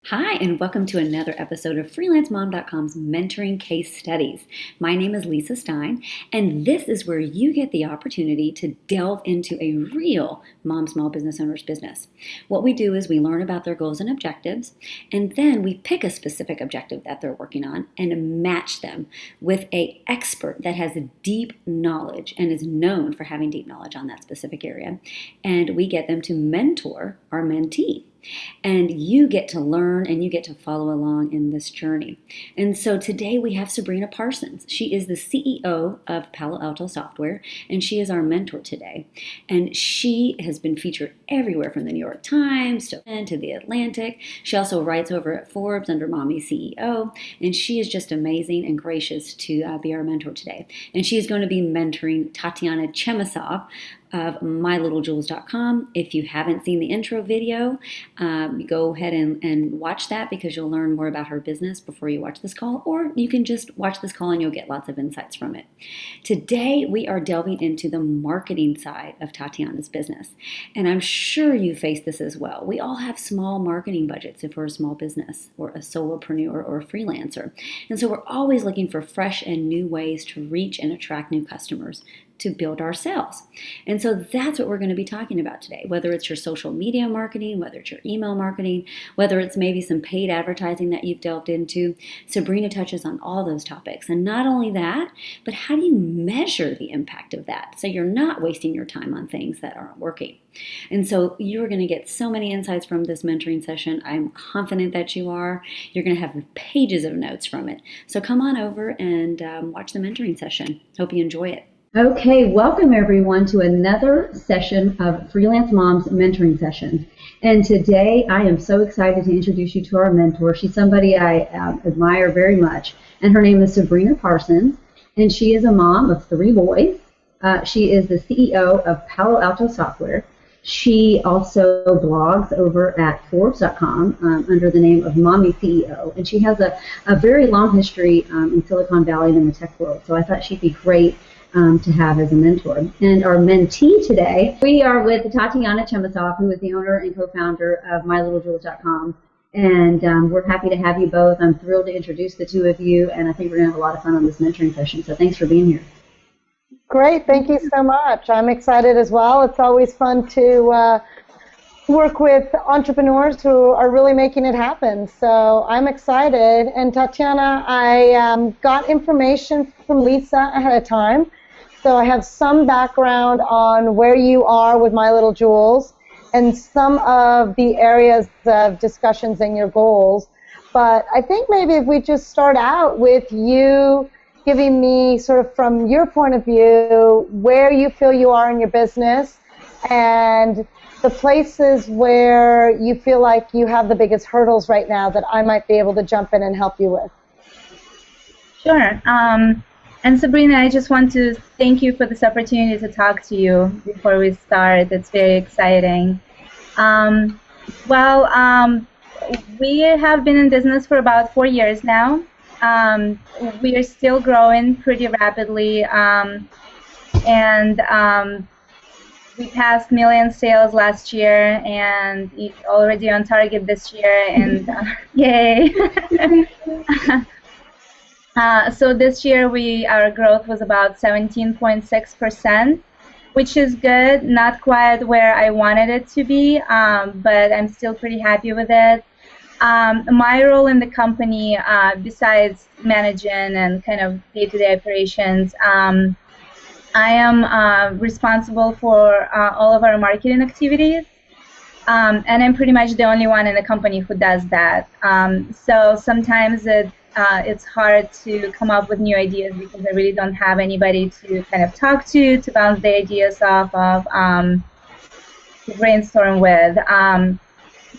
Hi, and welcome to another episode of FreelanceMom.com's Mentoring Case Studies. My name is Lisa Stein, and this is where you get the opportunity to delve into a real mom small business owner's business. What we do is we learn about their goals and objectives, and then we pick a specific objective that they're working on and match them with an expert that has a deep knowledge and is known for having deep knowledge on that specific area. And we get them to mentor our mentee. And you get to learn and you get to follow along in this journey. And so today we have Sabrina Parsons. She is the CEO of Palo Alto Software, and she is our mentor today. And she has been featured everywhere from the New York Times to the Atlantic. She also writes over at Forbes under Mommy CEO, and she is just amazing and gracious to be our mentor today. And she is going to be mentoring Tatiana Chemisov of mylittlejewels.com. If you haven't seen the intro video, go ahead and watch that because you'll learn more about her business before you watch this call, or you can just watch this call and you'll get lots of insights from it. Today, we are delving into the marketing side of Tatiana's business, and I'm sure you face this as well. We all have small marketing budgets if we're a small business or a solopreneur or a freelancer, and so we're always looking for fresh and new ways to reach and attract new customers to build our sales. And so that's what we're going to be talking about today, whether it's your social media marketing, whether it's your email marketing, whether it's maybe some paid advertising that you've delved into. Sabrina touches on all those topics. And not only that, but how do you measure the impact of that so you're not wasting your time on things that aren't working? And so you're going to get so many insights from this mentoring session. I'm confident that you are. You're going to have pages of notes from it. So come on over and watch the mentoring session. Hope you enjoy it. Okay, welcome everyone to another session of Freelance Mom's Mentoring Session. And today I am so excited to introduce you to our mentor. She's somebody I admire very much, and her name is Sabrina Parsons, and she is a mom of 3 boys. She is the CEO of Palo Alto Software. She also blogs over at Forbes.com under the name of Mommy CEO, and she has a very long history in Silicon Valley and in the tech world, so I thought she'd be great to have as a mentor. And our mentee today, we are with Tatiana Chemisov, who is the owner and co-founder of mylittlejewels.com. And we're happy to have you both. I'm thrilled to introduce the two of you, and I think we're going to have a lot of fun on this mentoring session. So thanks for being here. Great, thank you so much. I'm excited as well. It's always fun to work with entrepreneurs who are really making it happen. So I'm excited. And Tatiana, I got information from Lisa ahead of time. So I have some background on where you are with My Little Jewels and some of the areas of discussions and your goals. But I think maybe if we just start out with you giving me sort of from your point of view where you feel you are in your business and the places where you feel like you have the biggest hurdles right now that I might be able to jump in and help you with. Sure. And Sabrina, I just want to thank you for this opportunity to talk to you before we start. It's very exciting. We have been in business for about 4 years now. We are still growing pretty rapidly, we passed million sales last year and already on target this year, and yay! So this year our growth was about 17.6%, which is good. Not quite where I wanted it to be, but I'm still pretty happy with it. My role in the company, besides managing and kind of day-to-day operations, I am responsible for all of our marketing activities, and I'm pretty much the only one in the company who does that. So sometimes it's hard to come up with new ideas because I really don't have anybody to kind of talk to bounce the ideas off of, to brainstorm with.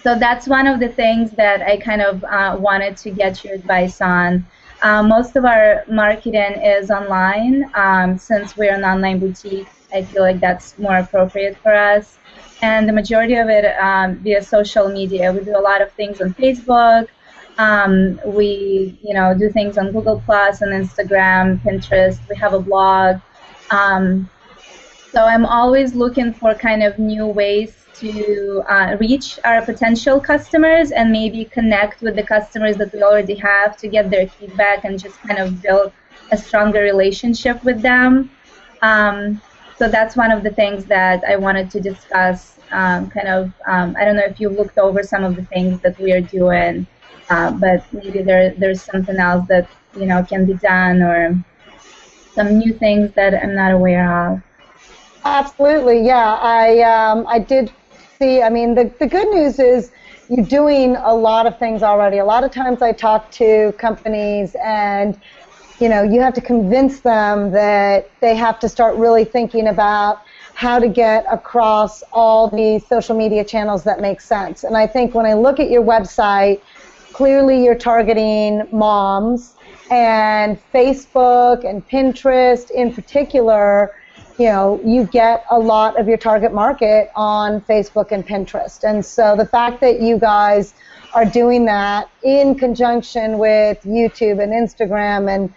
So that's one of the things that I kind of wanted to get your advice on. Most of our marketing is online. Since we're an online boutique, I feel like that's more appropriate for us. And the majority of it via social media. We do a lot of things on Facebook. We do things on Google Plus and Instagram, Pinterest. We have a blog. So I'm always looking for kind of new ways to reach our potential customers and maybe connect with the customers that we already have to get their feedback and just kind of build a stronger relationship with them. So that's one of the things that I wanted to discuss. I don't know if you looked over some of the things that we are doing, but maybe there's something else that can be done, or some new things that I'm not aware of. Absolutely, yeah. I did see. I mean, the good news is you're doing a lot of things already. A lot of times I talk to companies and you have to convince them that they have to start really thinking about how to get across all the social media channels that make sense. And I think when I look at your website, clearly you're targeting moms, and Facebook and Pinterest in particular, you get a lot of your target market on Facebook and Pinterest. And so the fact that you guys are doing that in conjunction with YouTube and Instagram and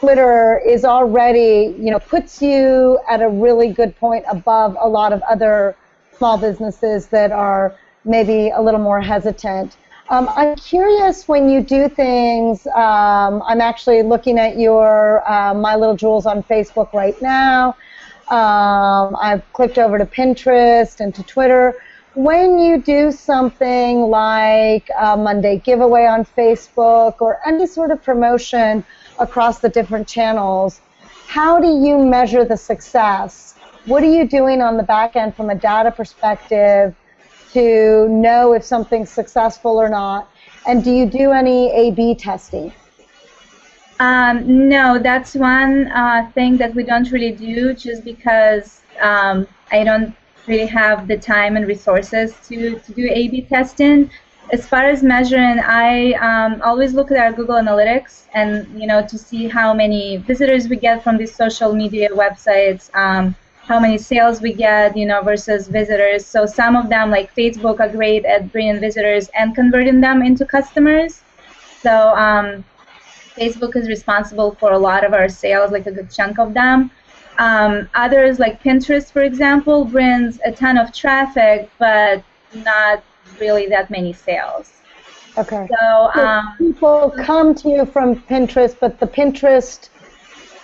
Twitter is already, puts you at a really good point above a lot of other small businesses that are maybe a little more hesitant. I'm curious, when you do things, I'm actually looking at your My Little Jewels on Facebook right now. I've clicked over to Pinterest and to Twitter. When you do something like a Monday giveaway on Facebook or any sort of promotion across the different channels, how do you measure the success? What are you doing on the back end from a data perspective to know if something's successful or not? And do you do any A/B testing? No, that's one thing that we don't really do, just because I don't really have the time and resources to do A/B testing. As far as measuring, I always look at our Google Analytics and to see how many visitors we get from these social media websites, how many sales we get, versus visitors. So some of them, like Facebook, are great at bringing visitors and converting them into customers. So Facebook is responsible for a lot of our sales, like a good chunk of them. Others, like Pinterest, for example, brings a ton of traffic, but not really that many sales. Okay. So people come to you from Pinterest, but the Pinterest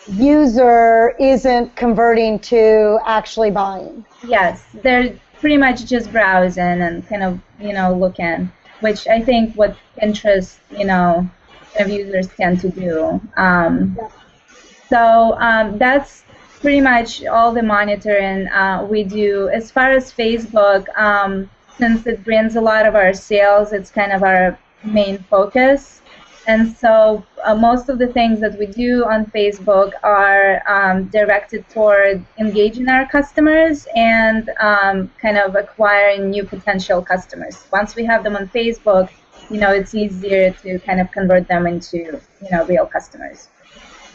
user isn't converting to actually buying. Yes, they're pretty much just browsing and kind of looking, which I think what Pinterest kind of users tend to do. So that's pretty much all the monitoring we do. As far as Facebook, since it brings a lot of our sales, it's kind of our main focus. And so most of the things that we do on Facebook are directed toward engaging our customers and kind of acquiring new potential customers. Once we have them on Facebook, it's easier to kind of convert them into, real customers.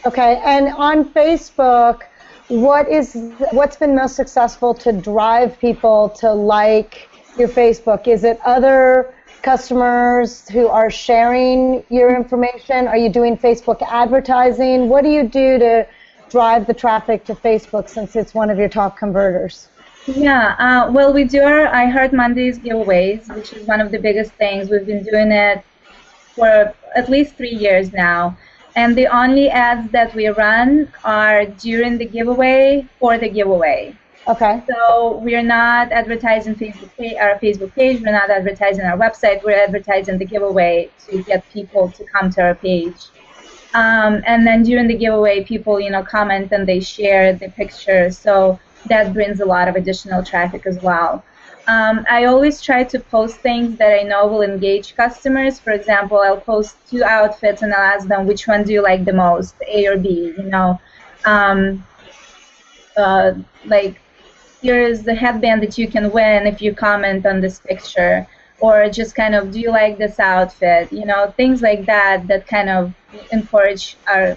Okay, and on Facebook, what's been most successful to drive people to like your Facebook? Is it other customers who are sharing your information? Are you doing Facebook advertising? What do you do to drive the traffic to Facebook, since it's one of your top converters? Yeah, well, we do our I Heart Mondays giveaways, which is one of the biggest things. We've been doing it for at least 3 years now. And the only ads that we run are during the giveaway for the giveaway. Okay. So we're not advertising our Facebook page. We're not advertising our website. We're advertising the giveaway to get people to come to our page. And then during the giveaway, people, comment and they share the picture. So that brings a lot of additional traffic as well. I always try to post things that I know will engage customers. For example, I'll post 2 outfits and I'll ask them, which one do you like the most, A or B? Like, here's the headband that you can win if you comment on this picture. Or just kind of, do you like this outfit? Things like that kind of encourage our,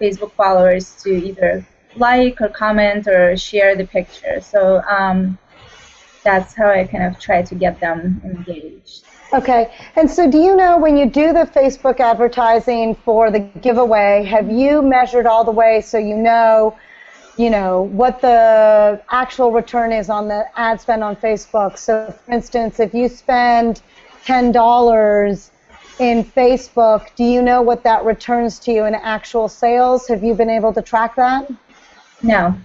Facebook followers to either like or comment or share the picture. So that's how I kind of try to get them engaged. Okay, and so do you know, when you do the Facebook advertising for the giveaway, have you measured all the way so you know what the actual return is on the ad spend on Facebook. So, for instance, if you spend $10 in Facebook, do you know what that returns to you in actual sales? Have you been able to track that? No.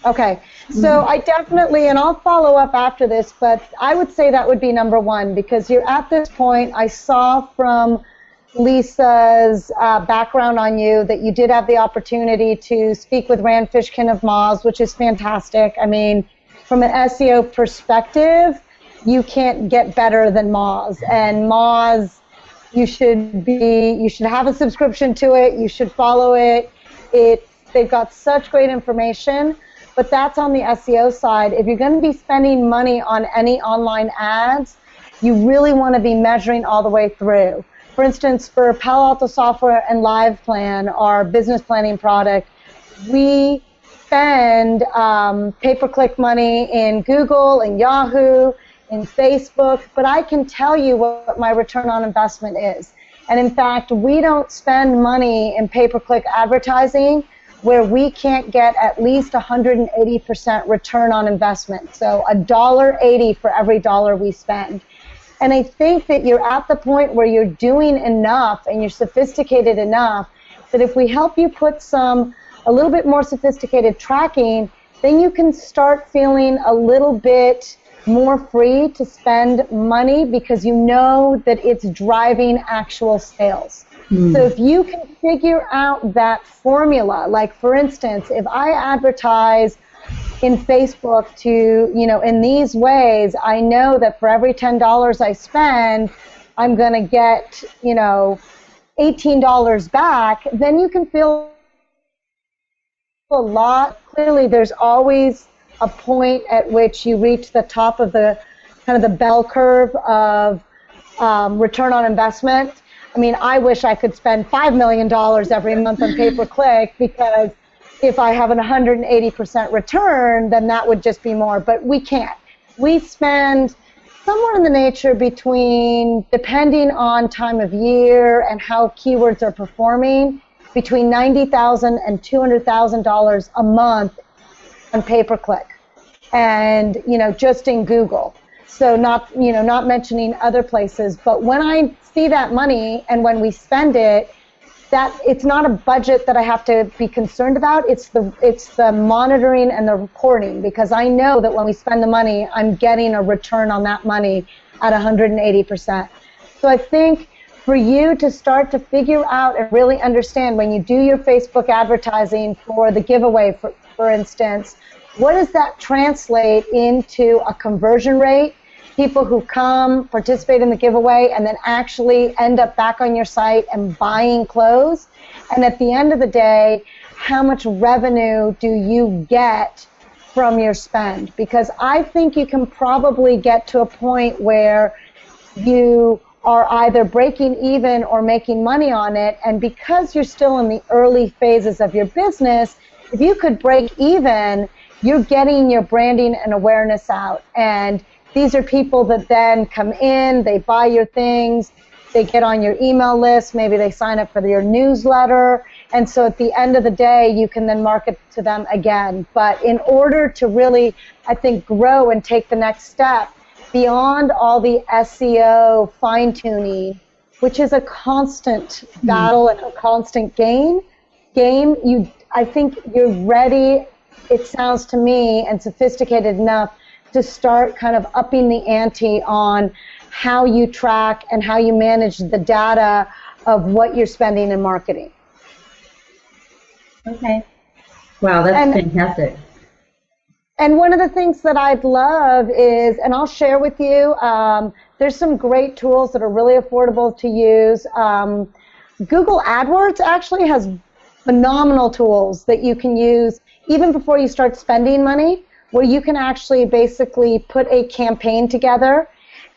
Okay, so I definitely, and I'll follow up after this, but I would say that would be number one, because you're at this point. I saw from Lisa's background on you that you did have the opportunity to speak with Rand Fishkin of Moz, which is fantastic. I mean, from an SEO perspective, you can't get better than Moz. And Moz, you should have a subscription to it. You should follow it. They've got such great information. But that's on the SEO side. If you're going to be spending money on any online ads, you really want to be measuring all the way through. For instance, for Palo Alto Software and LivePlan, our business planning product, we spend pay-per-click money in Google, in Yahoo, in Facebook, but I can tell you what my return on investment is. And in fact, we don't spend money in pay-per-click advertising where we can't get at least 180% return on investment. So $1.80 for every dollar we spend. And I think that you're at the point where you're doing enough and you're sophisticated enough that if we help you put a little bit more sophisticated tracking, then you can start feeling a little bit more free to spend money because you know that it's driving actual sales. So if you can figure out that formula, like for instance, if I advertise in Facebook in these ways, I know that for every $10 I spend, I'm going to get, $18 back, then you can feel a lot. Clearly, there's always a point at which you reach the top of the kind of the bell curve of return on investment. I mean, I wish I could spend $5 million every month on pay-per-click, because if I have an 180% return, then that would just be more. But we can't. We spend somewhere in the nature between, depending on time of year and how keywords are performing, between $90,000 and $200,000 a month on pay-per-click, and just in Google. So not mentioning other places. But when I see that money and when we spend it, that it's not a budget that I have to be concerned about. It's the monitoring and the reporting, because I know that when we spend the money, I'm getting a return on that money at 180%. So I think for you to start to figure out and really understand, when you do your Facebook advertising for the giveaway, for instance, what does that translate into a conversion rate? People who come, participate in the giveaway, and then actually end up back on your site and buying clothes. And at the end of the day, how much revenue do you get from your spend? Because I think you can probably get to a point where you are either breaking even or making money on it. And because you're still in the early phases of your business, if you could break even, you're getting your branding and awareness out. And these are people that then come in, they buy your things, they get on your email list, maybe they sign up for your newsletter, and so at the end of the day, you can then market to them again. But in order to really, I think, grow and take the next step, beyond all the SEO fine-tuning, which is a constant battle and a constant game, I think you're ready, it sounds to me, and sophisticated enough to start kind of upping the ante on how you track and how you manage the data of what you're spending in marketing. Okay. Wow, that's fantastic. And one of the things that I'd love is, and I'll share with you, there's some great tools that are really affordable to use. Google AdWords actually has phenomenal tools that you can use even before you start spending money, where you can actually basically put a campaign together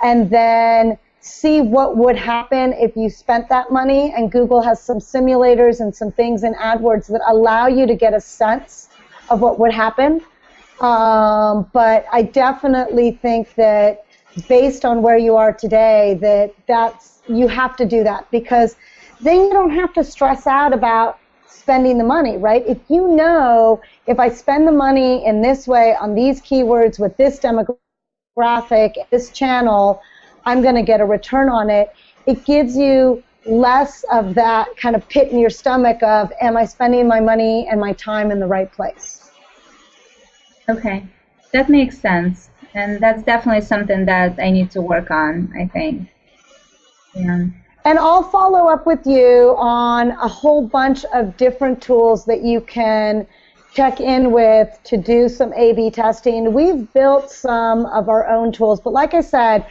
and then see what would happen if you spent that money. And Google has some simulators and some things in AdWords that allow you to get a sense of what would happen. But I definitely think that based on where you are today, you have to do that, because then you don't have to stress out about spending the money, right? If you know, if I spend the money in this way on these keywords with this demographic, this channel, I'm going to get a return on it. It gives you less of that kind of pit in your stomach of, am I spending my money and my time in the right place? Okay, that makes sense. And that's definitely something that I need to work on, I think. Yeah. And I'll follow up with you on a whole bunch of different tools that you can check in with to do some A/B testing. We've built some of our own tools, but like I said,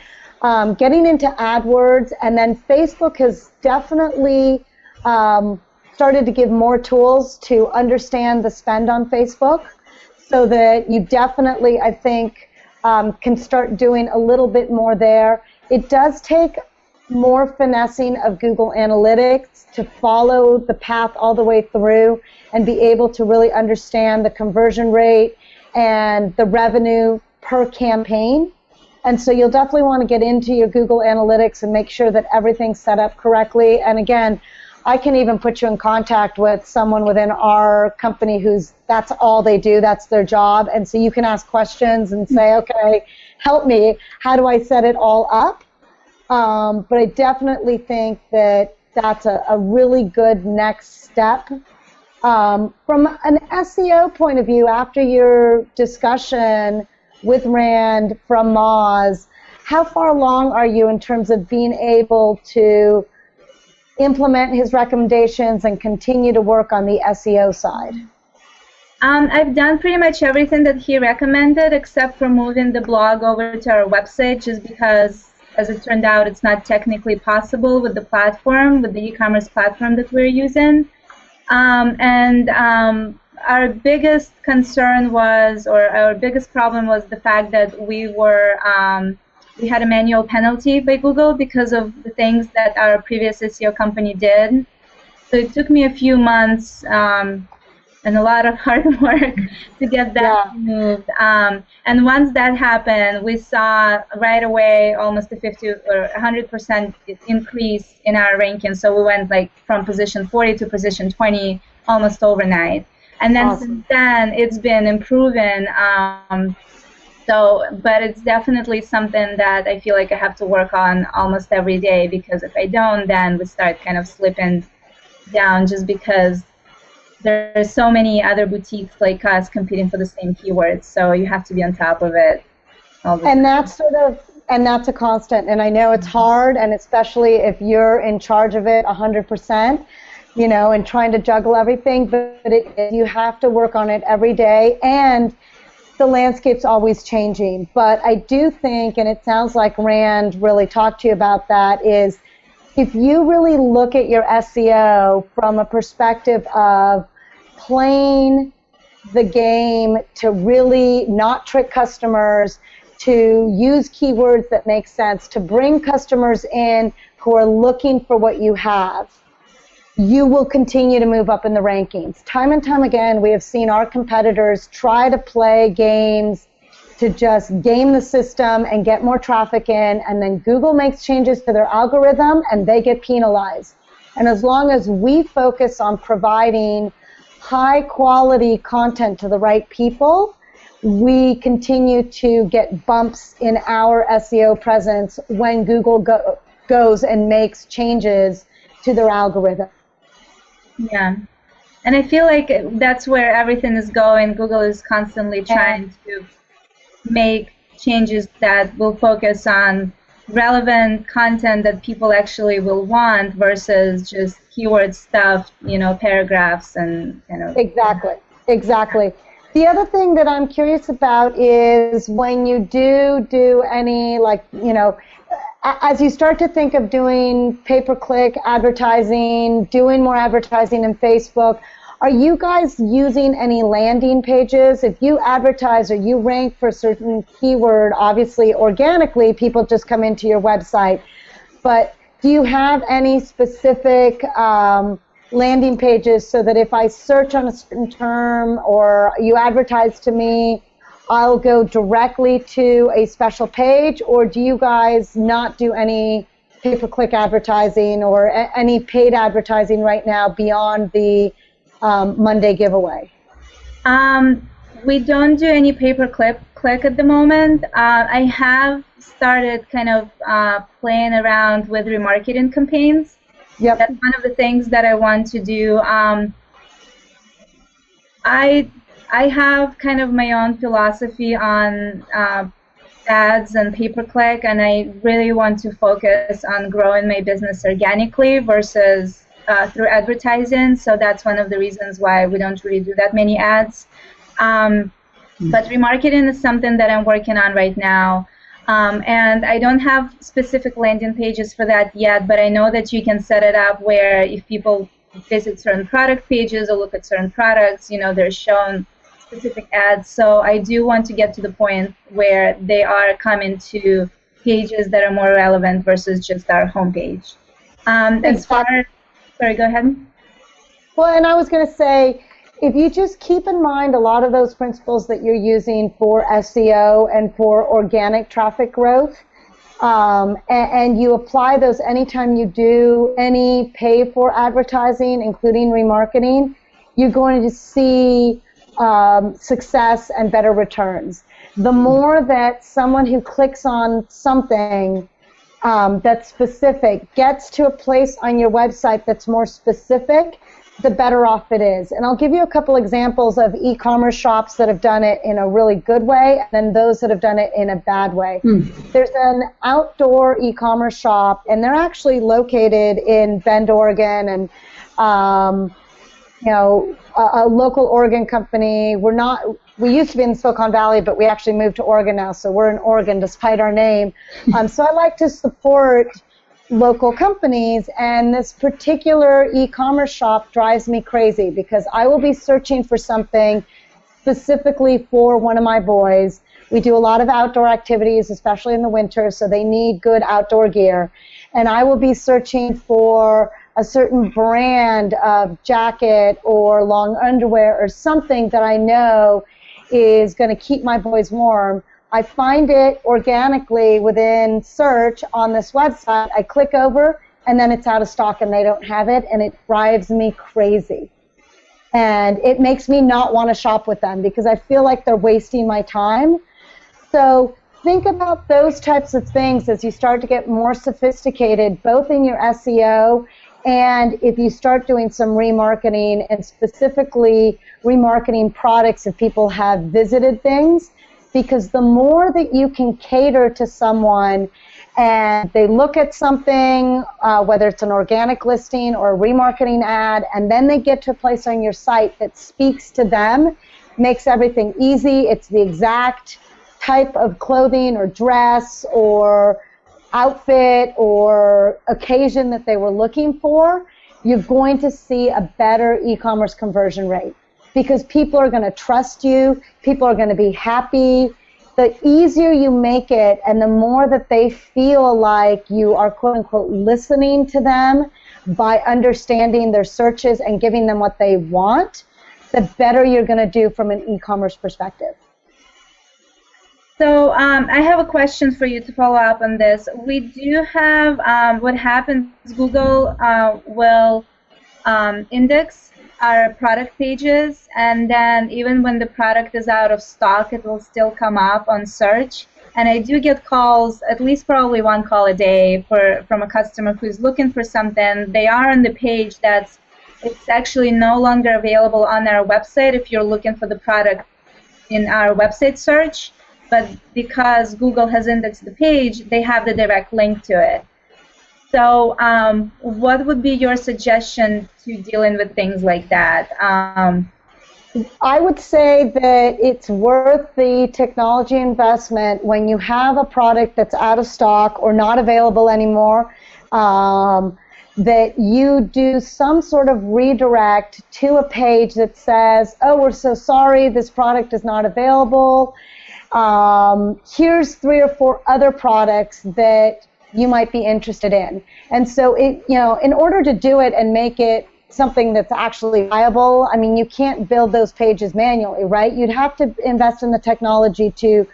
getting into AdWords, and then Facebook has definitely started to give more tools to understand the spend on Facebook, so that you definitely, I think, can start doing a little bit more there. It does take more finessing of Google Analytics to follow the path all the way through and be able to really understand the conversion rate and the revenue per campaign. And so you'll definitely want to get into your Google Analytics and make sure that everything's set up correctly. And again, I can even put you in contact with someone within our company who's, that's all they do, that's their job. And so you can ask questions and say, okay, help me, how do I set it all up? But I definitely think that that's a really good next step. From an SEO point of view, after your discussion with Rand from Moz, how far along are you in terms of being able to implement his recommendations and continue to work on the SEO side? I've done pretty much everything that he recommended except for moving the blog over to our website, just because, as it turned out, it's not technically possible with the platform, with the e-commerce platform that we're using. Our biggest concern was, or our biggest problem was the fact that we had a manual penalty by Google because of the things that our previous SEO company did. So it took me a few months and a lot of hard work to get that removed. And once that happened, we saw right away almost a 50 or 100% increase in our ranking. So we went like from position 40 to position 20 almost overnight. And then since then, it's been improving. But it's definitely something that I feel like I have to work on almost every day, because if I don't, then we start kind of slipping down, just because there's so many other boutiques like us competing for the same keywords. So you have to be on top of it all the time. And that's a constant. And I know it's hard, and especially if you're in charge of it 100%. You know, and trying to juggle everything, but you have to work on it every day, and the landscape's always changing. But I do think, and it sounds like Rand really talked to you about that, is if you really look at your SEO from a perspective of playing the game to really not trick customers, to use keywords that make sense, to bring customers in who are looking for what you have, you will continue to move up in the rankings. Time and time again, we have seen our competitors try to play games to just game the system and get more traffic in, and then Google makes changes to their algorithm and they get penalized. And as long as we focus on providing high quality content to the right people, we continue to get bumps in our SEO presence when Google goes and makes changes to their algorithm. Yeah, and I feel like that's where everything is going. Google is constantly trying to make changes that will focus on relevant content that people actually will want versus just keyword stuff, you know, paragraphs and Exactly. The other thing that I'm curious about is when you do any, like, you know, as you start to think of doing pay-per-click advertising, doing more advertising in Facebook, are you guys using any landing pages? If you advertise or you rank for a certain keyword, obviously organically people just come into your website. But do you have any specific landing pages so that if I search on a certain term or you advertise to me, I'll go directly to a special page? Or do you guys not do any pay-per-click advertising or any paid advertising right now beyond the Monday giveaway? We don't do any pay-per-click at the moment. I have started kind of playing around with remarketing campaigns. Yep. That's one of the things that I want to do. I have kind of my own philosophy on ads and pay-per-click, and I really want to focus on growing my business organically versus through advertising. So that's one of the reasons why we don't really do that many ads. But remarketing is something that I'm working on right now. And I don't have specific landing pages for that yet, but I know that you can set it up where if people visit certain product pages or look at certain products, they're shown specific ads. So I do want to get to the point where they are coming to pages that are more relevant versus just our homepage. Sorry, go ahead. Well, and I was going to say, if you just keep in mind a lot of those principles that you're using for SEO and for organic traffic growth, and you apply those anytime you do any pay for advertising, including remarketing, you're going to see success and better returns. The more that someone who clicks on something that's specific gets to a place on your website that's more specific, the better off it is. And I'll give you a couple examples of e-commerce shops that have done it in a really good way and then those that have done it in a bad way. There's an outdoor e-commerce shop, and they're actually located in Bend, Oregon, and a local Oregon company. We used to be in Silicon Valley, but we actually moved to Oregon now, so we're in Oregon despite our name. So I like to support local companies, and this particular e-commerce shop drives me crazy because I will be searching for something specifically for one of my boys. We do a lot of outdoor activities, especially in the winter, so they need good outdoor gear. And I will be searching for a certain brand of jacket or long underwear or something that I know is going to keep my boys warm. I find it organically within search on this website. I click over, and then it's out of stock, and they don't have it, and it drives me crazy. And it makes me not want to shop with them because I feel like they're wasting my time. So think about those types of things as you start to get more sophisticated, both in your SEO and if you start doing some remarketing, and specifically remarketing products if people have visited things. Because the more that you can cater to someone and they look at something, whether it's an organic listing or a remarketing ad, and then they get to a place on your site that speaks to them, makes everything easy. It's the exact type of clothing or dress or outfit or occasion that they were looking for, you're going to see a better e-commerce conversion rate. Because people are going to trust you, people are going to be happy. The easier you make it and the more that they feel like you are quote-unquote listening to them by understanding their searches and giving them what they want, the better you're going to do from an e-commerce perspective. So I have a question for you to follow up on this. We do have what happens, Google will index our product pages, and then even when the product is out of stock, it will still come up on search. And I do get calls, at least probably one call a day, from a customer who's looking for something. They are on the page it's actually no longer available on our website if you're looking for the product in our website search, but because Google has indexed the page, they have the direct link to it. So what would be your suggestion to dealing with things like that? I would say that it's worth the technology investment when you have a product that's out of stock or not available anymore, that you do some sort of redirect to a page that says, oh, we're so sorry, this product is not available. Here's 3 or 4 other products that you might be interested in. And so, in order to do it and make it something that's actually viable, I mean, you can't build those pages manually, right? You'd have to invest in the technology to,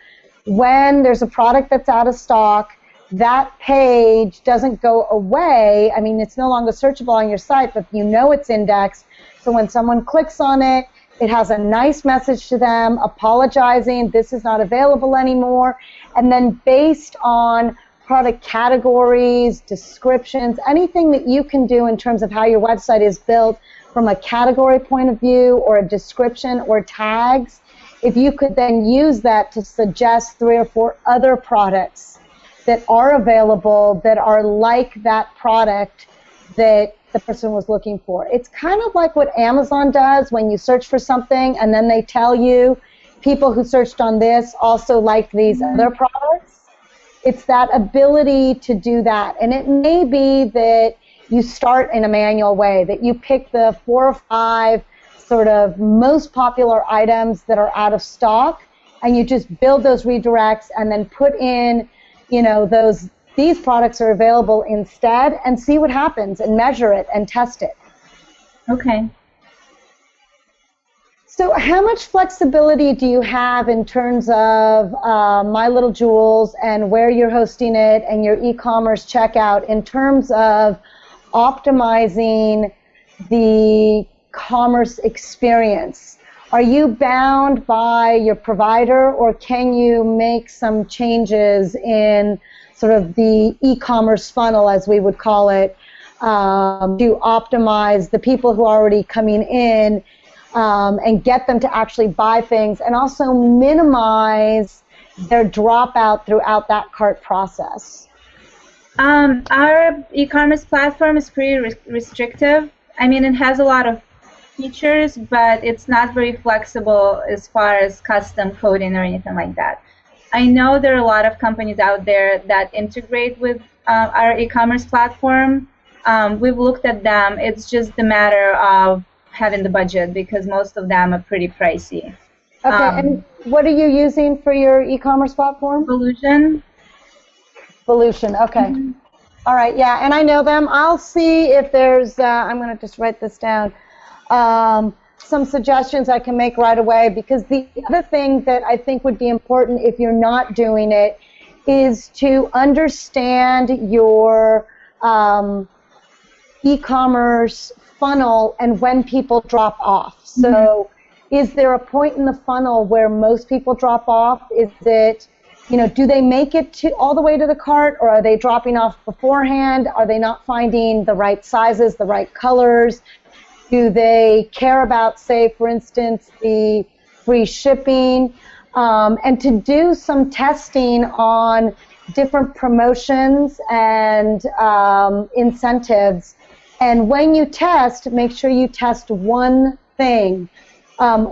when there's a product that's out of stock, that page doesn't go away. I mean, it's no longer searchable on your site, but you know it's indexed. So when someone clicks on it, it has a nice message to them apologizing, this is not available anymore. And then based on product categories, descriptions, anything that you can do in terms of how your website is built from a category point of view or a description or tags, if you could then use that to suggest 3 or 4 other products that are available that are like that product that the person was looking for. It's kind of like what Amazon does when you search for something and then they tell you people who searched on this also liked these other products. It's that ability to do that. And it may be that you start in a manual way, that you pick the 4 or 5 sort of most popular items that are out of stock, and you just build those redirects and then put in, you know, these products are available instead, and see what happens and measure it and test it. Okay. So how much flexibility do you have in terms of My Little Jewels and where you're hosting it and your e-commerce checkout in terms of optimizing the commerce experience? Are you bound by your provider, or can you make some changes in sort of the e-commerce funnel, as we would call it, to optimize the people who are already coming in and get them to actually buy things, and also minimize their dropout throughout that cart process? Our e-commerce platform is pretty restrictive. I mean, it has a lot of features, but it's not very flexible as far as custom coding or anything like that. I know there are a lot of companies out there that integrate with our e-commerce platform. We've looked at them. It's just a matter of having the budget, because most of them are pretty pricey. Okay, and what are you using for your e-commerce platform? Volution. Okay. Mm-hmm. All right, yeah, and I know them. I'll see if there's, I'm going to just write this down, some suggestions I can make right away, because the other thing that I think would be important if you're not doing it is to understand your e-commerce funnel and when people drop off. So is there a point in the funnel where most people drop off? Is it, you know, do they make it to all the way to the cart, or are they dropping off beforehand? Are they not finding the right sizes, the right colors? Do they care about, say, for instance, the free shipping? And to do some testing on different promotions and incentives. And when you test, make sure you test one thing.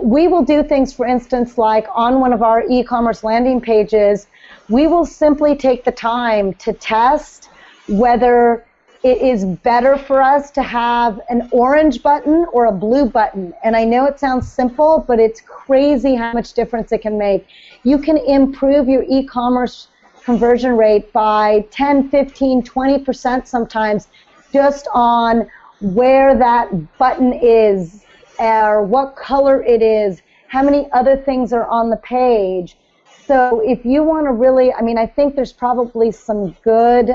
We will do things, for instance, like on one of our e-commerce landing pages, we will simply take the time to test whether it is better for us to have an orange button or a blue button. And I know it sounds simple, but it's crazy how much difference it can make. You can improve your e-commerce conversion rate by 10, 15, 20% sometimes just on where that button is, or what color it is, how many other things are on the page. So if you want to really, I mean, I think there's probably some good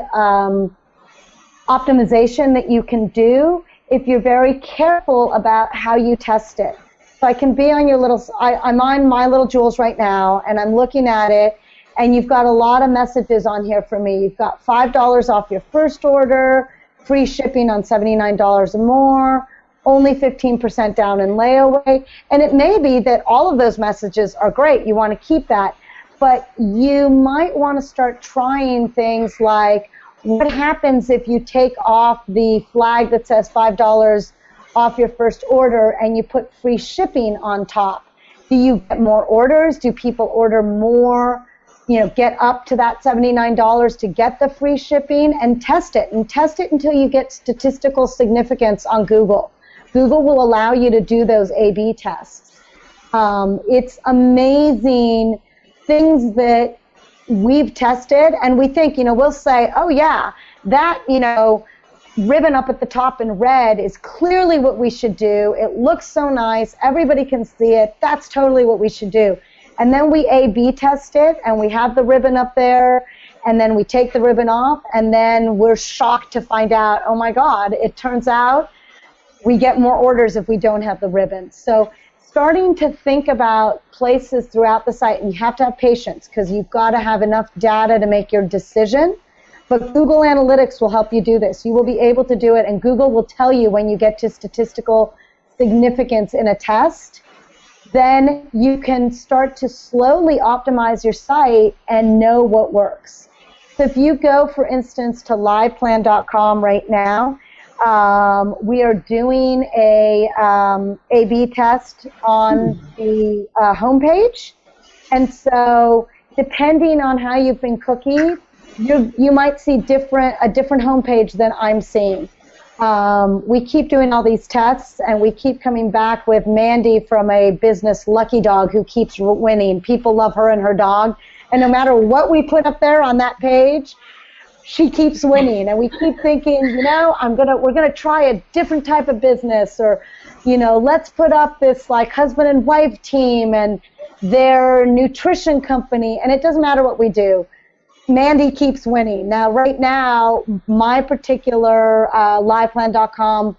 optimization that you can do if you're very careful about how you test it. So I can be on your little, I'm on My Little Jewels right now, and I'm looking at it, and you've got a lot of messages on here for me. You've got $5 off your first order, free shipping on $79 or more, only 15% down in layaway. And it may be that all of those messages are great. You want to keep that. But you might want to start trying things like, what happens if you take off the flag that says $5 off your first order and you put free shipping on top? Do you get more orders? Do people order more, you know, get up to that $79 to get the free shipping? And test it until you get statistical significance on Google. Google will allow you to do those A/B tests. It's amazing things that we've tested, and we think, you know, we'll say, oh yeah, that, you know, ribbon up at the top in red is clearly what we should do. It looks so nice. Everybody can see it. That's totally what we should do. And then we A/B test it, and we have the ribbon up there, and then we take the ribbon off, and then we're shocked to find out, oh my God, it turns out we get more orders if we don't have the ribbons. So starting to think about places throughout the site, and you have to have patience because you've got to have enough data to make your decision. But Google Analytics will help you do this. You will be able to do it, and Google will tell you when you get to statistical significance in a test. Then you can start to slowly optimize your site and know what works. So if you go, for instance, to liveplan.com right now, we are doing a A/B test on the homepage. And so depending on how you've been cooking, you might see a different homepage than I'm seeing. We keep doing all these tests, and we keep coming back with Mandy from a business, Lucky Dog, who keeps winning. People love her and her dog. And no matter what we put up there on that page, she keeps winning. And we keep thinking, we're gonna try a different type of business, or, let's put up this like husband and wife team and their nutrition company. And it doesn't matter what we do. Mandy keeps winning. Now, right now, my particular liveplan.com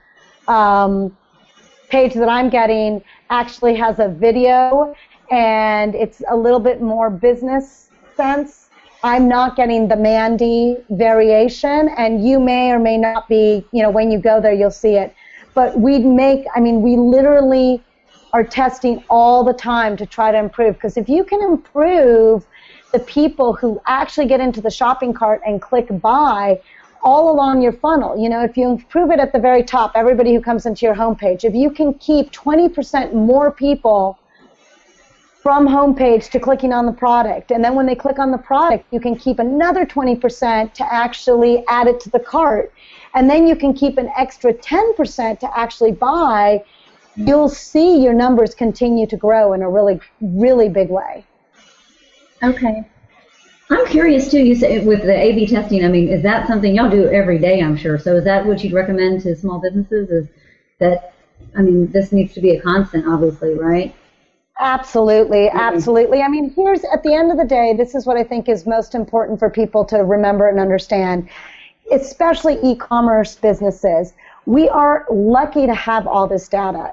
page that I'm getting actually has a video, and it's a little bit more business sense. I'm not getting the Mandy variation, and you may or may not be, when you go there, you'll see it. But we literally are testing all the time to try to improve, because if you can improve the people who actually get into the shopping cart and click buy all along your funnel. If you improve it at the very top, everybody who comes into your homepage, if you can keep 20% more people from homepage to clicking on the product, and then when they click on the product, you can keep another 20% to actually add it to the cart, and then you can keep an extra 10% to actually buy, you'll see your numbers continue to grow in a really, really big way. Okay. I'm curious too, you say with the A/B testing, is that something y'all do every day, I'm sure? So is that what you'd recommend to small businesses? Is that, this needs to be a constant, obviously, right? Absolutely, absolutely. Here's, at the end of the day, this is what I think is most important for people to remember and understand, especially e-commerce businesses. We are lucky to have all this data.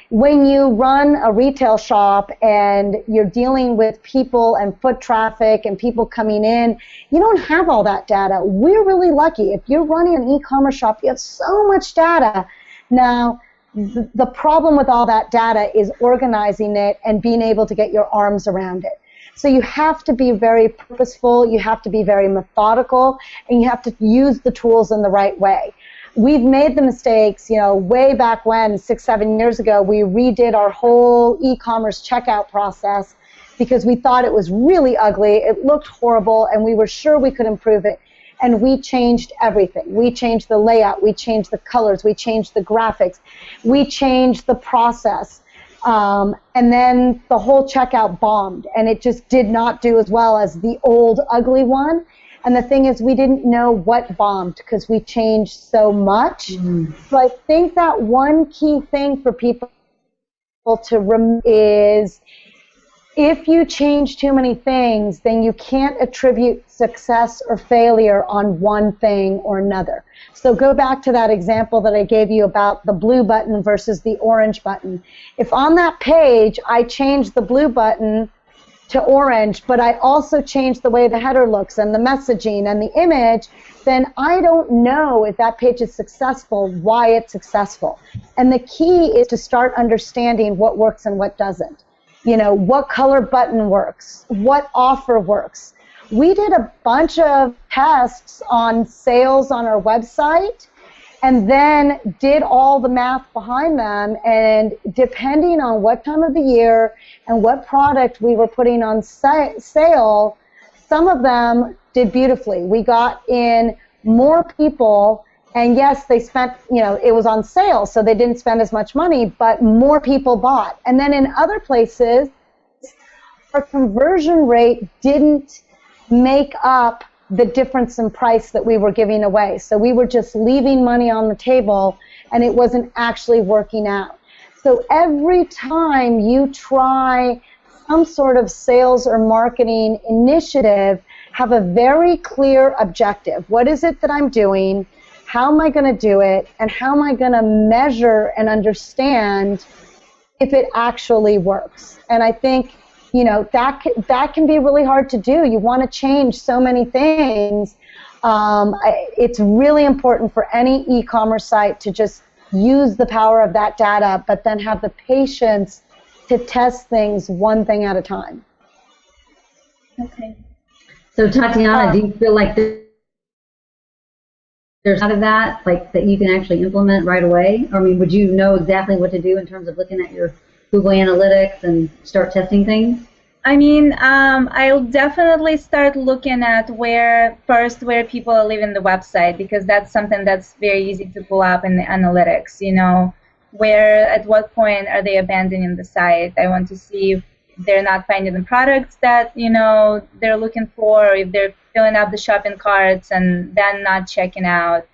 When you run a retail shop and you're dealing with people and foot traffic and people coming in, you don't have all that data. We're really lucky. If you're running an e-commerce shop, you have so much data. Now, the problem with all that data is organizing it and being able to get your arms around it. So you have to be very purposeful, you have to be very methodical, and you have to use the tools in the right way. We've made the mistakes, way back when, 6-7 years ago, we redid our whole e-commerce checkout process because we thought it was really ugly, it looked horrible, and we were sure we could improve it. And we changed everything. We changed the layout, we changed the colors, we changed the graphics, we changed the process. And then the whole checkout bombed, and it just did not do as well as the old ugly one. And the thing is, we didn't know what bombed because we changed so much. So I think that one key thing for people to remember is, if you change too many things, then you can't attribute success or failure on one thing or another. So go back to that example that I gave you about the blue button versus the orange button. If on that page I change the blue button to orange, but I also change the way the header looks and the messaging and the image, then I don't know if that page is successful, why it's successful. And the key is to start understanding what works and what doesn't. What color button works, what offer works. We did a bunch of tests on sales on our website, and then did all the math behind them, and depending on what time of the year and what product we were putting on sale, some of them did beautifully. We got in more people, and yes, they spent, it was on sale, so they didn't spend as much money, but more people bought. And then in other places, our conversion rate didn't make up the difference in price that we were giving away. So we were just leaving money on the table, and it wasn't actually working out. So every time you try some sort of sales or marketing initiative, have a very clear objective. What is it that I'm doing? how am I going to do it, and how am I going to measure and understand if it actually works? And I think, that can be really hard to do. You want to change so many things. It's really important for any e-commerce site to just use the power of that data, but then have the patience to test things one thing at a time. Okay. So Tatiana, do you feel like there's out of that, like that you can actually implement right away? Or, I mean, would you know exactly what to do in terms of looking at your Google Analytics and start testing things? I mean, I'll definitely start looking at where people are leaving the website, because that's something that's very easy to pull up in the analytics. At what point are they abandoning the site? I want to see if they're not finding the products that they're looking for, or if they're filling up the shopping carts and then not checking out.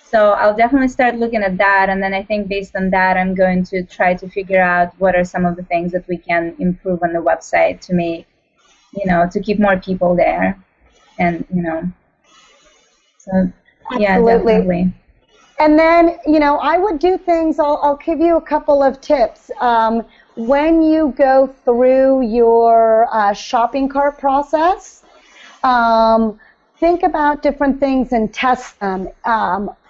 So I'll definitely start looking at that, and then I think based on that, I'm going to try to figure out what are some of the things that we can improve on the website to make, to keep more people there, and so yeah, Absolutely. definitely. And then, I would do things, I'll give you a couple of tips. When you go through your shopping cart process, think about different things and test them.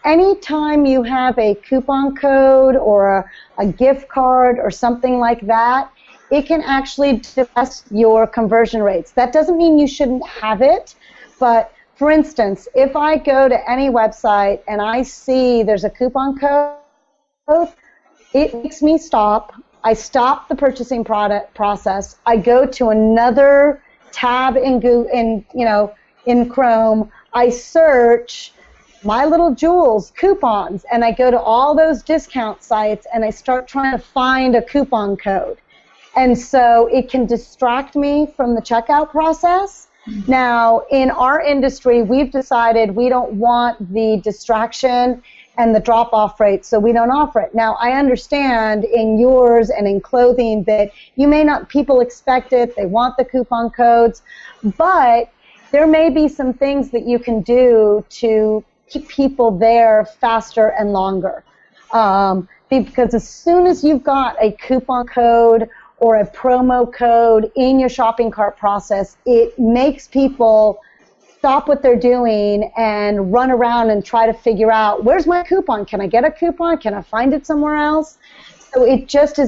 Anytime you have a coupon code or a gift card or something like that, it can actually depress your conversion rates. That doesn't mean you shouldn't have it, but for instance, if I go to any website and I see there's a coupon code, it makes me stop. I stop the purchasing process. I go to another tab in Chrome. I search My Little Jewels coupons, and I go to all those discount sites and I start trying to find a coupon code. And so it can distract me from the checkout process. Now, in our industry, we've decided we don't want the distraction and the drop-off rate, so we don't offer it. Now, I understand in yours and in clothing that people expect it, they want the coupon codes, but there may be some things that you can do to keep people there faster and longer. Because as soon as you've got a coupon code or a promo code in your shopping cart process, it makes people stop what they're doing and run around and try to figure out, where's my coupon? Can I get a coupon? Can I find it somewhere else? So it just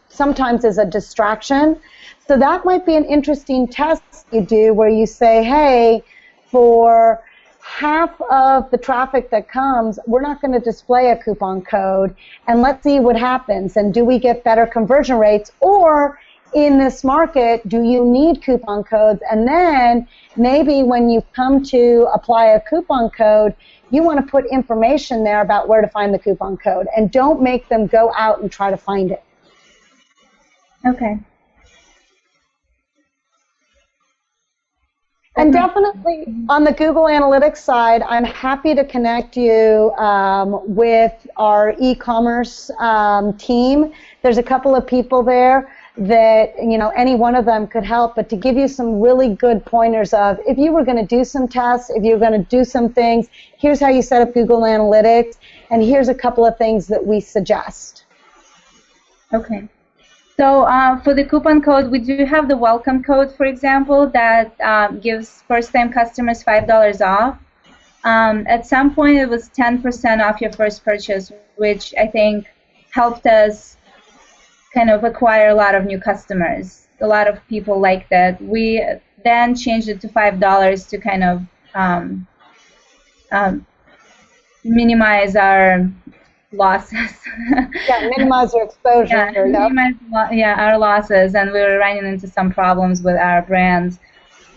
sometimes is a distraction. So that might be an interesting test you do where you say, hey, for half of the traffic that comes, we're not going to display a coupon code, and let's see what happens. And do we get better conversion rates? Or in this market, do you need coupon codes? And then maybe when you come to apply a coupon code, you want to put information there about where to find the coupon code, and don't make them go out and try to find it. Okay. And definitely on the Google Analytics side, I'm happy to connect you with our e-commerce team. There's a couple of people there that, any one of them could help, but to give you some really good pointers of, if you were going to do some tests, if you're going to do some things, here's how you set up Google Analytics, and here's a couple of things that we suggest. Okay. So for the coupon code, we do have the welcome code, for example, that gives first-time customers $5 off. At some point, it was 10% off your first purchase, which I think helped us kind of acquire a lot of new customers. A lot of people like that. We then changed it to $5 to kind of minimize our losses. Yeah, minimize your exposure. Yeah, our losses, and we were running into some problems with our brands.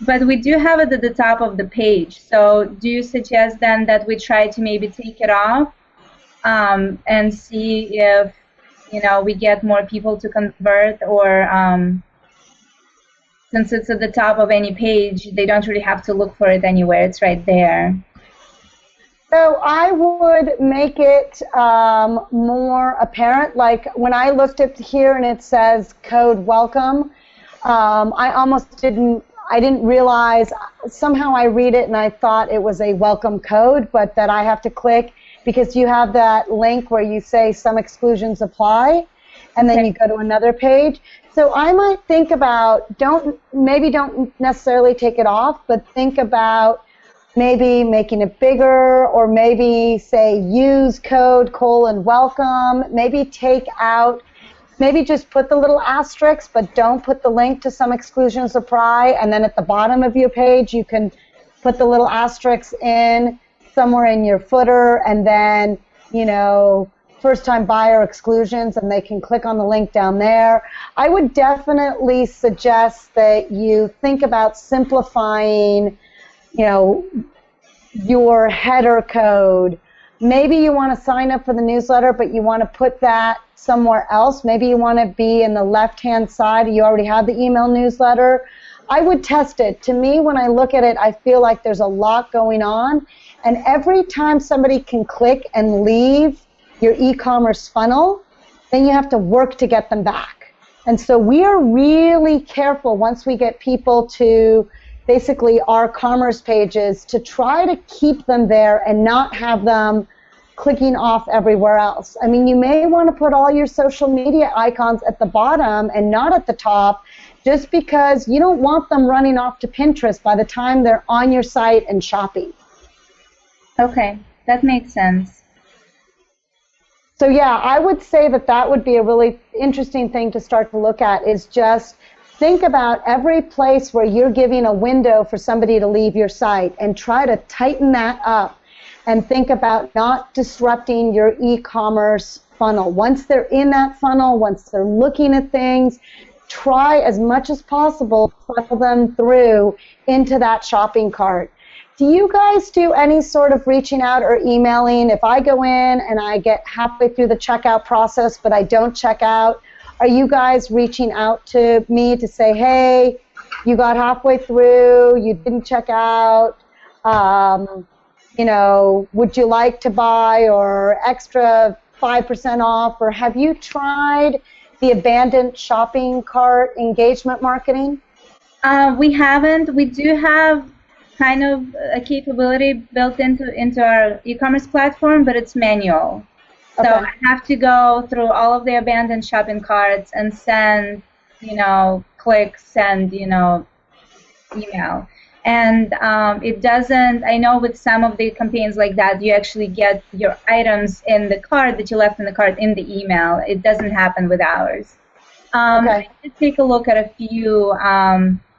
But we do have it at the top of the page. So do you suggest then that we try to maybe take it off and see if we get more people to convert, or since it's at the top of any page, they don't really have to look for it anywhere. It's right there. So I would make it more apparent. Like when I looked up here and it says code welcome, I almost didn't realize, somehow I read it and I thought it was a welcome code, but that I have to click because you have that link where you say some exclusions apply, and then you go to another page. So I might think about, don't necessarily take it off, but think about maybe making it bigger, or maybe say use code :welcome, maybe take out, maybe just put the little asterisk, but don't put the link to some exclusions apply, and then at the bottom of your page you can put the little asterisks in somewhere in your footer, and then, first-time buyer exclusions, and they can click on the link down there. I would definitely suggest that you think about simplifying, your header code. Maybe you want to sign up for the newsletter, but you want to put that somewhere else. Maybe you want to be in the left-hand side. You already have the email newsletter. I would test it. To me, when I look at it, I feel like there's a lot going on. And every time somebody can click and leave your e-commerce funnel, then you have to work to get them back. And so we are really careful once we get people to basically our commerce pages to try to keep them there and not have them clicking off everywhere else. I mean, you may want to put all your social media icons at the bottom and not at the top, just because you don't want them running off to Pinterest by the time they're on your site and shopping. Okay, that makes sense. So yeah, I would say that would be a really interesting thing to start to look at, is just think about every place where you're giving a window for somebody to leave your site, and try to tighten that up, and think about not disrupting your e-commerce funnel. Once they're in that funnel, once they're looking at things, try as much as possible to funnel them through into that shopping cart. Do you guys do any sort of reaching out or emailing? If I go in and I get halfway through the checkout process but I don't check out, are you guys reaching out to me to say, hey, you got halfway through, you didn't check out, would you like to buy, or extra 5% off, or have you tried the abandoned shopping cart engagement marketing? We haven't. We do have kind of a capability built into our e-commerce platform, but it's manual. So I have to go through all of the abandoned shopping carts and send, click, send, email. And it doesn't, I know with some of the campaigns like that, you actually get your items in the cart that you left in the cart in the email. It doesn't happen with ours. I did take a look at a few,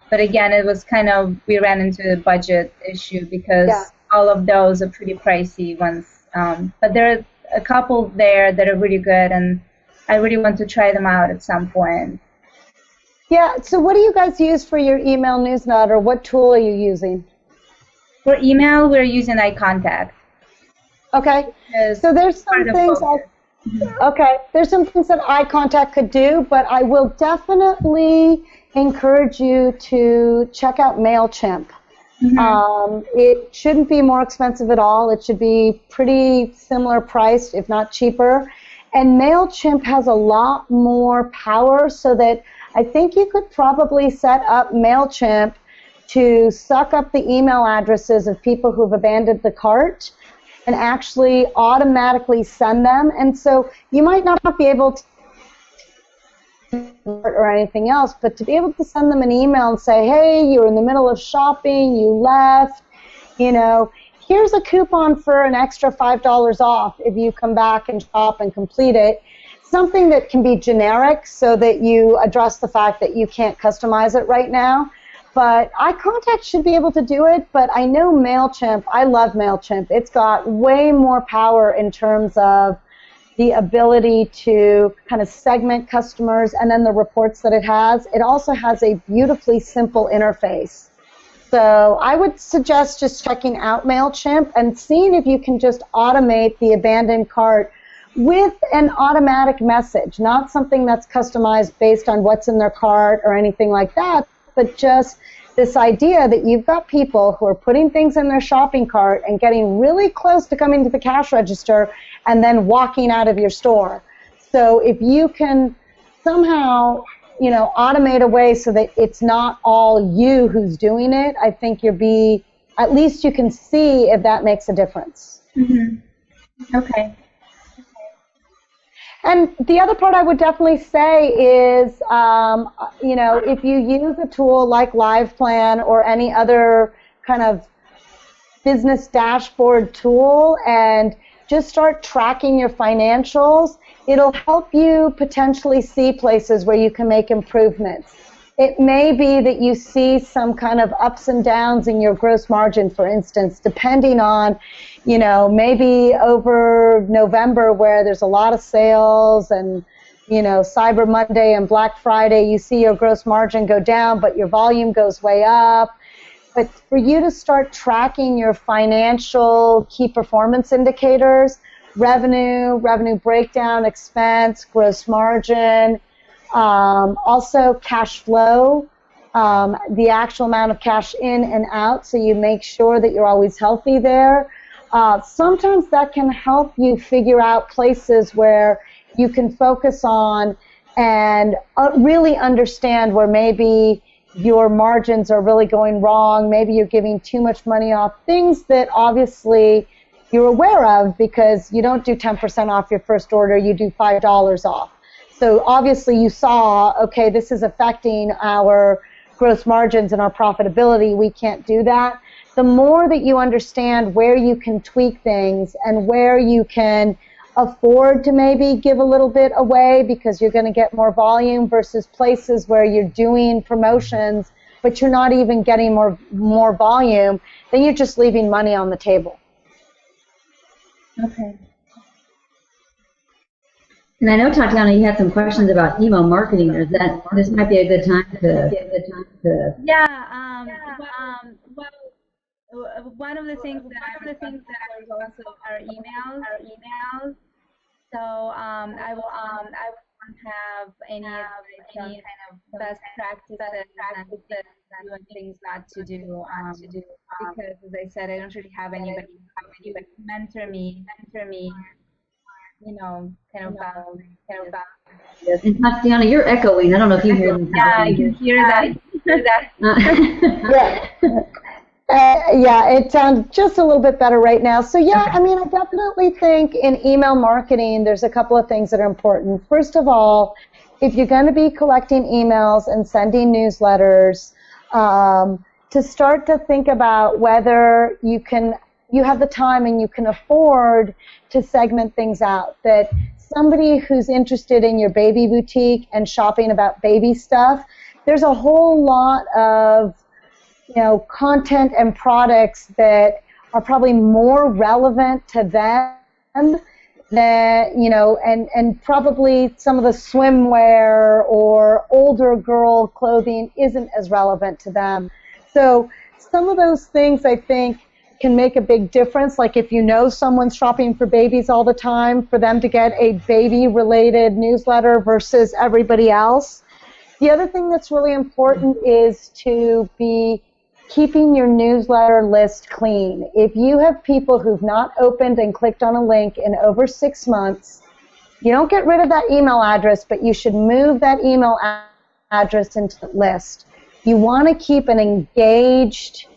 but again, it was we ran into a budget issue because all of those are pretty pricey ones. But there are a couple there that are really good, and I really want to try them out at some point. Yeah, so what do you guys use for your email newsletter? What tool are you using? For email, we're using iContact. Okay, so there's some things there's some things that iContact could do, but I will definitely encourage you to check out MailChimp. It shouldn't be more expensive at all. It should be pretty similar priced, if not cheaper. And MailChimp has a lot more power, so that I think you could probably set up MailChimp to suck up the email addresses of people who've abandoned the cart and actually automatically send them. And so you might not be able to or anything else, but to be able to send them an email and say, hey, you were in the middle of shopping, you left, here's a coupon for an extra $5 off if you come back and shop and complete it. Something that can be generic so that you address the fact that you can't customize it right now. But iContact should be able to do it, but I know MailChimp, I love MailChimp. It's got way more power in terms of the ability to kind of segment customers, and then the reports that it has. It also has a beautifully simple interface. So I would suggest just checking out MailChimp and seeing if you can just automate the abandoned cart with an automatic message, not something that's customized based on what's in their cart or anything like that, but just this idea that you've got people who are putting things in their shopping cart and getting really close to coming to the cash register and then walking out of your store. So if you can somehow, automate a way so that it's not all you who's doing it, I think at least you can see if that makes a difference. Okay. And the other part I would definitely say is, if you use a tool like LivePlan or any other kind of business dashboard tool and just start tracking your financials, it'll help you potentially see places where you can make improvements. It may be that you see some kind of ups and downs in your gross margin, for instance, depending on, maybe over November where there's a lot of sales and, Cyber Monday and Black Friday, you see your gross margin go down, but your volume goes way up. But for you to start tracking your financial key performance indicators, revenue breakdown, expense, gross margin, also cash flow, the actual amount of cash in and out, so you make sure that you're always healthy there. Sometimes that can help you figure out places where you can focus on and really understand where maybe your margins are really going wrong, maybe you're giving too much money off, things that obviously you're aware of because you don't do 10% off your first order, you do $5 off. So obviously you saw, okay, this is affecting our gross margins and our profitability, we can't do that. The more that you understand where you can tweak things and where you can afford to maybe give a little bit away because you're going to get more volume versus places where you're doing promotions but you're not even getting more volume, then you're just leaving money on the table. Okay. And I know, Tatiana, you had some questions about email marketing. This might be a good time to. Yeah. One of the things that was also our emails. So I will have any kind of best practices and doing things not to do because, as I said, I don't really have anybody who would mentor me, kind of about. Yes. And Tatiana, you're echoing. I don't know if you hear me. Yeah, I can hear that. Yeah, it sounds just a little bit better right now. So yeah, I mean, I definitely think in email marketing, there's a couple of things that are important. First of all, if you're going to be collecting emails and sending newsletters, to start to think about whether you have the time and you can afford to segment things out. That somebody who's interested in your baby boutique and shopping about baby stuff, there's a whole lot of content and products that are probably more relevant to them than, and probably some of the swimwear or older girl clothing isn't as relevant to them. So some of those things I think can make a big difference. Like if you know someone's shopping for babies all the time, for them to get a baby-related newsletter versus everybody else. The other thing that's really important is to be keeping your newsletter list clean. If you have people who've not opened and clicked on a link in over 6 months, you don't get rid of that email address, but you should move that email address into the list. You want to keep an engaged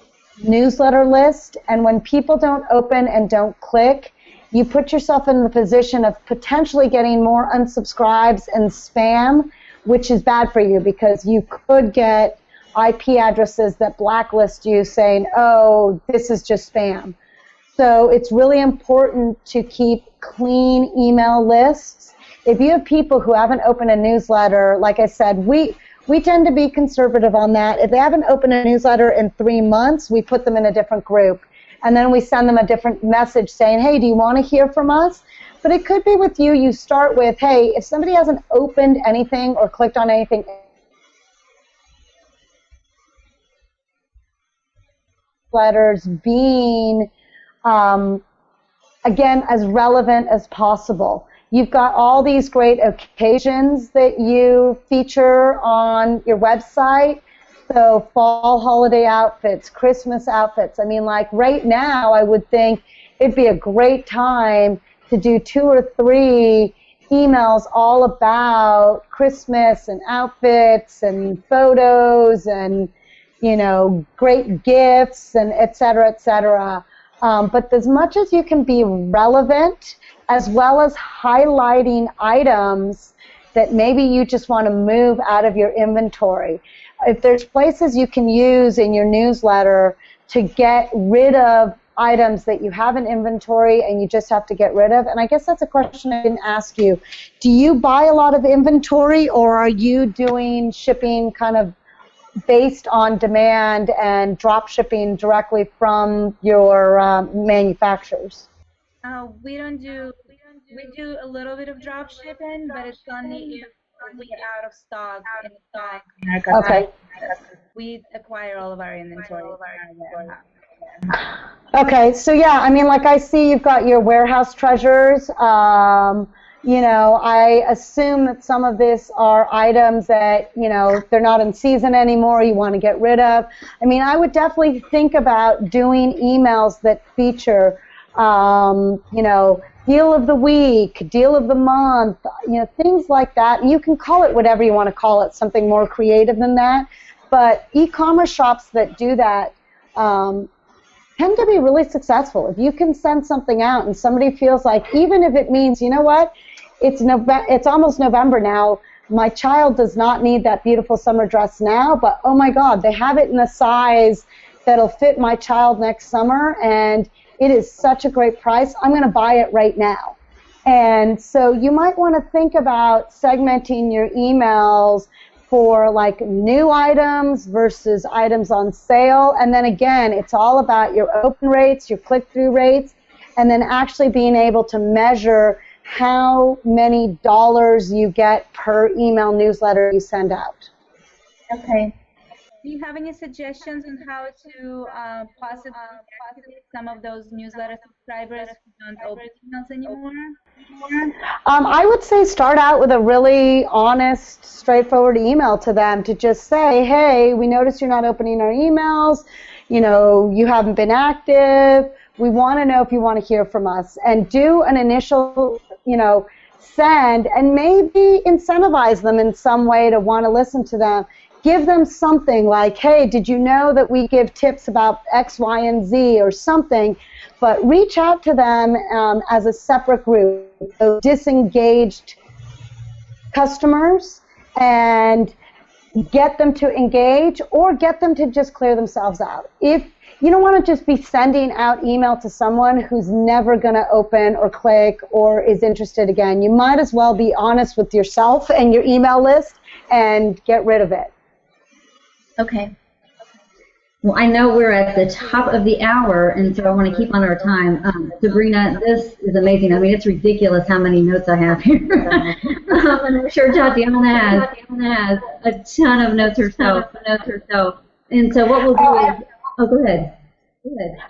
newsletter list, and when people don't open and don't click, you put yourself in the position of potentially getting more unsubscribes and spam, which is bad for you because you could get IP addresses that blacklist you saying, oh, this is just spam. So it's really important to keep clean email lists. If you have people who haven't opened a newsletter, like I said, we tend to be conservative on that. If they haven't opened a newsletter in 3 months, we put them in a different group. And then we send them a different message saying, hey, do you want to hear from us? But it could be with you. You start with, hey, if somebody hasn't opened anything or clicked on anything, letters being, again, as relevant as possible. You've got all these great occasions that you feature on your website. So fall holiday outfits, Christmas outfits. I mean, like right now, I would think it'd be a great time to do 2 or 3 emails all about Christmas and outfits and photos and great gifts and et cetera, et cetera. But as much as you can be relevant, as well as highlighting items that maybe you just want to move out of your inventory. If there's places you can use in your newsletter to get rid of items that you have in inventory and you just have to get rid of, and I guess that's a question I didn't ask you. Do you buy a lot of inventory, or are you doing shipping kind of based on demand and drop shipping directly from your manufacturers? We don't do. We do a little bit of drop shipping, but it's only if we're out of stock in America. Okay. We acquire all of our inventory. Okay, so yeah, I mean, like I see you've got your warehouse treasures. You know, I assume that some of this are items that, you know, they're not in season anymore, you want to get rid of. I mean, I would definitely think about doing emails that feature, you know, deal of the week, deal of the month, you know, things like that. You can call it whatever you want to call it, something more creative than that. But e-commerce shops that do that tend to be really successful. If you can send something out and somebody feels like, even if it means, you know what, it's almost November now, my child does not need that beautiful summer dress now, but oh my God, they have it in a size that'll fit my child next summer, and it is such a great price, I'm going to buy it right now. And so you might want to think about segmenting your emails for like new items versus items on sale. And then again, it's all about your open rates, your click-through rates, and then actually being able to measure how many dollars you get per email newsletter you send out. Okay. Do you have any suggestions on how to possibly activate some of those newsletter subscribers who don't open emails anymore? I would say start out with a really honest, straightforward email to them to just say, hey, we noticed you're not opening our emails, you know, you haven't been active, we want to know if you want to hear from us, and do an initial, you know, send, and maybe incentivize them in some way to want to listen to them. Give them something like, hey, did you know that we give tips about X, Y, and Z or something, but reach out to them as a separate group, so disengaged customers, and get them to engage or get them to just clear themselves out. If you don't want to just be sending out email to someone who's never going to open or click or is interested again, you might as well be honest with yourself and your email list and get rid of it. Okay. Well, I know we're at the top of the hour, and so I want to keep on our time. Sabrina, this is amazing. I mean, it's ridiculous how many notes I have here. And I'm sure Tatiana has a ton of notes herself. And so what we'll do is, oh, go ahead.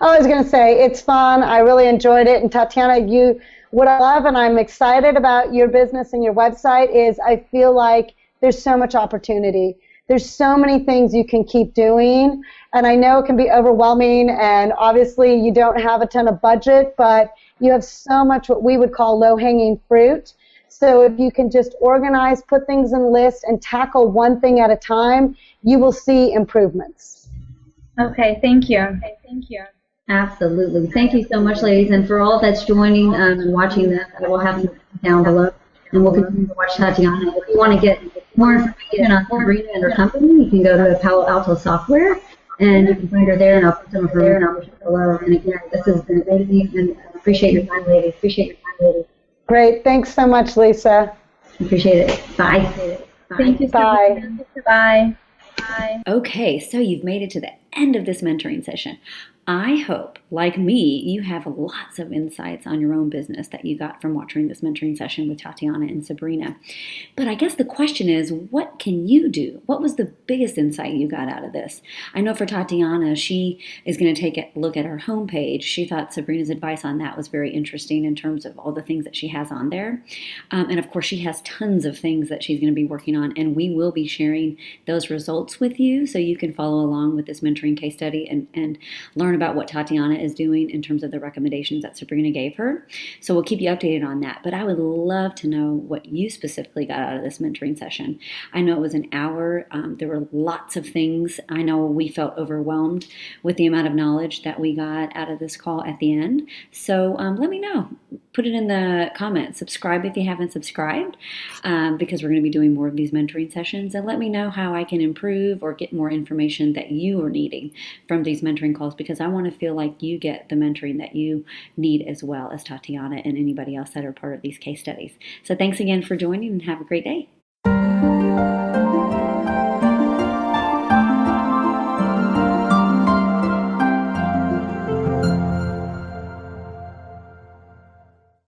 I was going to say, it's fun. I really enjoyed it. And Tatiana, what I love and I'm excited about your business and your website is I feel like there's so much opportunity. There's so many things you can keep doing, and I know it can be overwhelming, and obviously you don't have a ton of budget, but you have so much what we would call low-hanging fruit. So if you can just organize, put things in lists, and tackle one thing at a time, you will see improvements. Okay, thank you. Absolutely. Thank you so much, ladies, and for all that's joining and watching this, I will have them down below, and we'll continue to watch Tatiana. If you want to get more information on Sabrina and her company, you can go to Palo Alto Software, and you can find her there, and I'll put some of her information below. And again, this has been amazing, and I appreciate your time, ladies. Great. Thanks so much, Lisa. Appreciate it. Bye. Thank you. Bye. Bye. Okay, so you've made it to the end of this mentoring session. I hope, like me, you have lots of insights on your own business that you got from watching this mentoring session with Tatiana and Sabrina. But I guess the question is, what can you do? What was the biggest insight you got out of this? I know for Tatiana, she is going to take a look at her homepage. She thought Sabrina's advice on that was very interesting in terms of all the things that she has on there. And of course, she has tons of things that she's going to be working on, and we will be sharing those results with you so you can follow along with this mentoring case study and learn about what Tatiana is doing in terms of the recommendations that Sabrina gave her. So we'll keep you updated on that. But I would love to know what you specifically got out of this mentoring session. I know it was an hour. There were lots of things. I know we felt overwhelmed with the amount of knowledge that we got out of this call at the end. So let me know. Put it in the comments. Subscribe if you haven't subscribed, because we're going to be doing more of these mentoring sessions. And let me know how I can improve or get more information that you are needing from these mentoring calls, because I want to feel like you get the mentoring that you need as well as Tatiana and anybody else that are part of these case studies. So thanks again for joining, and have a great day.